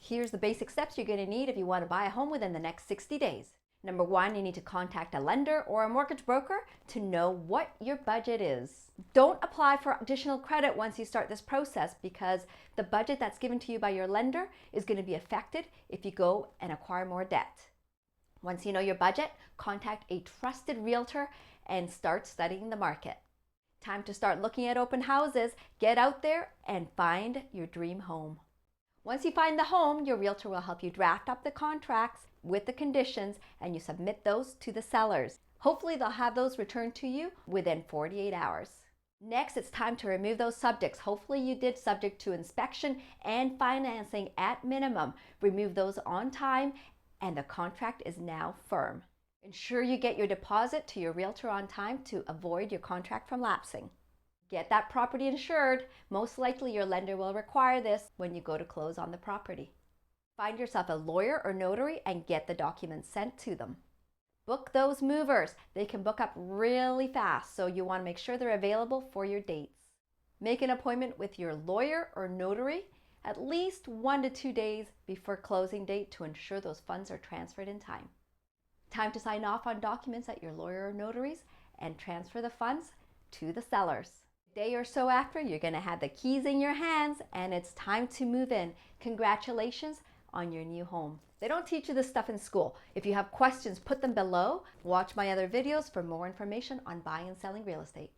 Here's the basic steps you're going to need if you want to buy a home within the next 60 days. Number one, you need to contact a lender or a mortgage broker to know what your budget is. Don't apply for additional credit once you start this process, because the budget that's given to you by your lender is going to be affected if you go and acquire more debt. Once you know your budget, contact a trusted realtor and start studying the market. Time to start looking at open houses. Get out there and find your dream home. Once you find the home, your realtor will help you draft up the contracts with the conditions, and you submit those to the sellers. Hopefully they'll have those returned to you within 48 hours. Next, it's time to remove those subjects. Hopefully you did subject to inspection and financing at minimum. Remove those on time, and the contract is now firm. Ensure you get your deposit to your realtor on time to avoid your contract from lapsing. Get that property insured. Most likely your lender will require this when you go to close on the property. Find yourself a lawyer or notary and get the documents sent to them. Book those movers. They can book up really fast, so you want to make sure they're available for your dates. Make an appointment with your lawyer or notary at least 1 to 2 days before closing date to ensure those funds are transferred in time. Time to sign off on documents at your lawyer or notaries and transfer the funds to the sellers. A day or so after, you're going to have the keys in your hands and it's time to move in. Congratulations on your new home. They don't teach you this stuff in school. If you have questions, put them below. Watch my other videos for more information on buying and selling real estate.